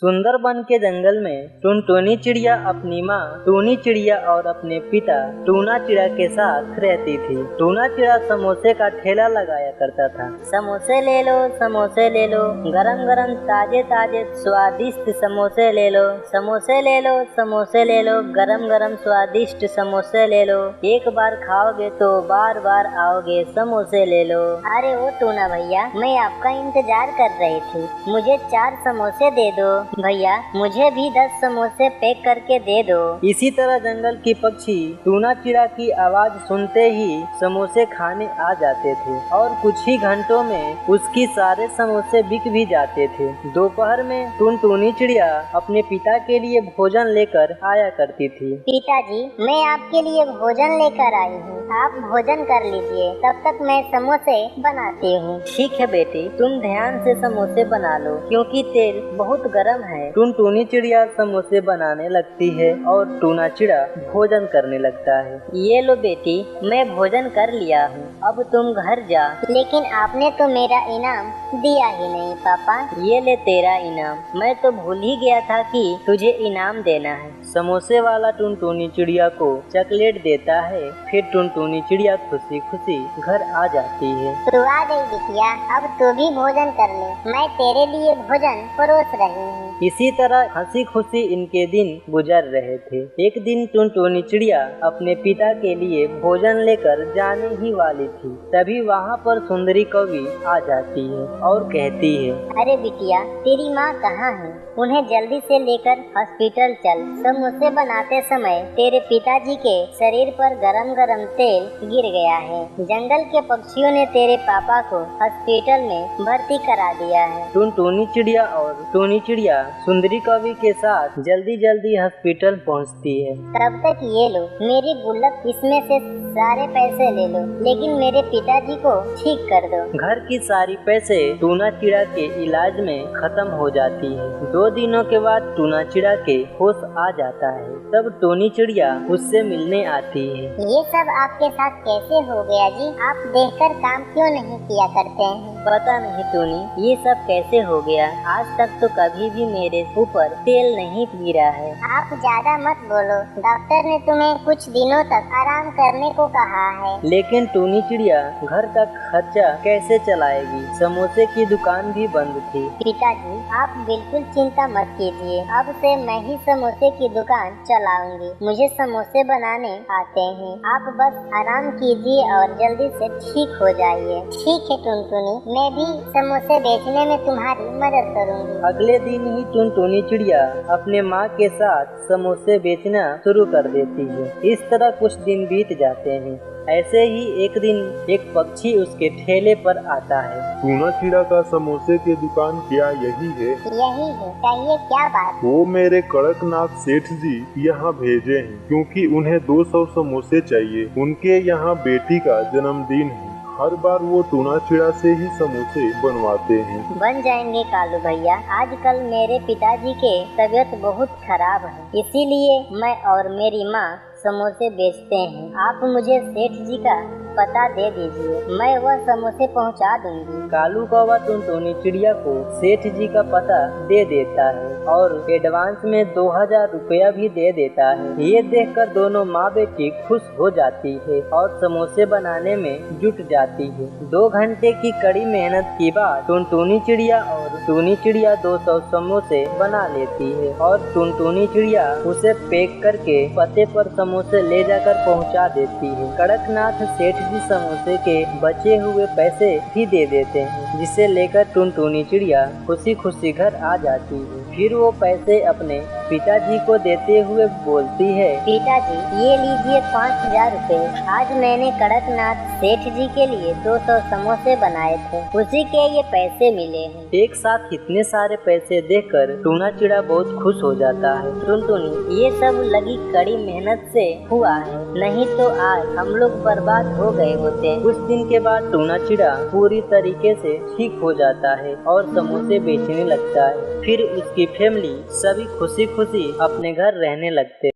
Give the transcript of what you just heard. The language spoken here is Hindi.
सुंदरबन के जंगल में टुनटुनी चिड़िया अपनी माँ टूनी चिड़िया और अपने पिता टूना चिड़ा के साथ रहती थी। टूना चिड़ा समोसे का ठेला लगाया करता था। समोसे ले लो, समोसे ले लो, गरम गरम ताजे ताजे स्वादिष्ट समोसे ले लो, समोसे ले लो, समोसे ले लो, गरम गरम स्वादिष्ट समोसे ले लो, एक बार खाओगे तो बार बार आओगे, समोसे ले लो। अरे ओ टूना भैया, मैं आपका इंतजार कर रही थी, मुझे 4 समोसे दे दो। भैया मुझे भी 10 समोसे पैक करके दे दो। इसी तरह जंगल की पक्षी टूना चिड़ा की आवाज सुनते ही समोसे खाने आ जाते थे और कुछ ही घंटों में उसकी सारे समोसे बिक भी जाते थे। दोपहर में टुनटुनी चिड़िया अपने पिता के लिए भोजन लेकर आया करती थी। पिताजी, मैं आपके लिए भोजन लेकर आई हूँ, आप भोजन कर लीजिए, तब तक मैं समोसे बनाती हूँ। ठीक है बेटी, तुम ध्यान से समोसे बना लो क्योंकि तेल बहुत गर्म है। टुनटुनी चिड़िया समोसे बनाने लगती है और टूना चिड़ा भोजन करने लगता है। ये लो बेटी, मैं भोजन कर लिया हूँ, अब तुम घर जा। लेकिन आपने तो मेरा इनाम दिया ही नहीं पापा। ये ले तेरा इनाम, मैं तो भूल ही गया था कि तुझे इनाम देना है। समोसे वाला टुनटुनी चिड़िया को चॉकलेट देता है। फिर टुनटुनी चिड़िया खुशी खुशी घर आ जाती है। तू आ गई बिटिया, अब तू भी भोजन कर ले, मैं तेरे लिए भोजन परोस रही हूँ। इसी तरह हंसी खुशी इनके दिन गुजर रहे थे। एक दिन टुनटुनी चिड़िया अपने पिता के लिए भोजन लेकर जाने ही वाली थी, तभी वहाँ पर सुंदरी कौवी आ जाती है और कहती है, अरे बिटिया, तेरी माँ कहाँ है? उन्हें जल्दी से लेकर हॉस्पिटल चल। समोसे बनाते समय तेरे पिताजी के शरीर पर गरम गरम तेल गिर गया है। जंगल के पक्षियों ने तेरे पापा को हॉस्पिटल में भर्ती करा दिया है। टुनटुनी चिड़िया और टूनी चिड़िया सुंदरी कवि के साथ जल्दी जल्दी हॉस्पिटल पहुंचती है। तब तक ये लो मेरी गुल्लक, इसमें से सारे पैसे ले लो, लेकिन मेरे पिताजी को ठीक कर दो। घर की सारी पैसे टूना चिड़ा के इलाज में खत्म हो जाती है। 2 दिनों के बाद टूना चिड़ा के होश आ जाता है। तब टूनी चिड़िया उससे मिलने आती है। ये सब आपके साथ कैसे हो गया जी? आप देखकर काम क्यों नहीं किया करते हैं? पता नहीं टूनी, ये सब कैसे हो गया। आज तक तो कभी भी मेरे ऊपर तेल नहीं गिरा है। आप ज्यादा मत बोलो, डॉक्टर ने तुम्हें कुछ दिनों तक आराम करने को कहा है। लेकिन टूनी चिड़िया घर का खर्चा कैसे चलाएगी? समोसे की दुकान भी बंद थी। पिताजी, आप बिल्कुल चिंता मत कीजिए, अब से मैं ही समोसे की दुकान चलाऊंगी। मुझे समोसे बनाने आते हैं, आप बस आराम कीजिए और जल्दी से ठीक हो जाइए। ठीक है टुनटुनी, मैं भी समोसे बेचने में तुम्हारी मदद करूंगी। अगले दिन ही टुनटुनी चिड़िया अपने माँ के साथ समोसे बेचना शुरू कर देती है। इस तरह कुछ दिन बीत जाते हैं। ऐसे ही एक दिन एक पक्षी उसके ठेले पर आता है। टूना चिड़ा का समोसे की दुकान क्या यही है? यही है, कहिए क्या बात? वो मेरे कड़कनाथ सेठ जी यहाँ भेजे हैं क्योंकि उन्हें 200 समोसे चाहिए। उनके यहाँ बेटी का जन्मदिन है, हर बार वो टूना चिड़ा से ही समोसे बनवाते हैं। बन जाएंगे कालू भैया, आजकल मेरे पिताजी के तबीयत बहुत खराब है, इसीलिए मैं और मेरी माँ समोसे बेचते हैं। आप मुझे सेठ जी का पता दे दीजिए, मैं वह समोसे पहुंचा दूंगी। कालू कौवा टुनटुनी चिड़िया को सेठ जी का पता दे देता है और एडवांस में 2000 रुपया भी दे देता है। ये देखकर दोनों माँ बेटी खुश हो जाती है और समोसे बनाने में जुट जाती है। 2 घंटे की कड़ी मेहनत के बाद टुनटुनी चिड़िया और टूनी चिड़िया 200 समोसे बना लेती है और टुनटुनी चिड़िया उसे पैक करके पते पर समोसे ले जाकर पहुंचा देती है। कड़कनाथ सेठ जी समोसे के बचे हुए पैसे भी दे देते हैं, जिसे लेकर टुनटुनी चिड़िया खुशी खुशी घर आ जाती है। फिर वो पैसे अपने पिताजी को देते हुए बोलती है, पिताजी ये लीजिए 5000 रुपए, आज मैंने कड़कनाथ सेठ जी के लिए 200 समोसे बनाए थे, उसी के ये पैसे मिले हैं। एक साथ इतने सारे पैसे देखकर टूना चिड़ा बहुत खुश हो जाता है। टुनटुनी, ये सब लगी कड़ी मेहनत से हुआ है, नहीं तो आज हम लोग बर्बाद हो गए होते। कुछ दिन के बाद टूना चिड़ा पूरी तरीके से ठीक हो जाता है और समोसे बेचने लगता है। फिर उसकी फैमिली सभी खुशी खुशी अपने घर रहने लगते।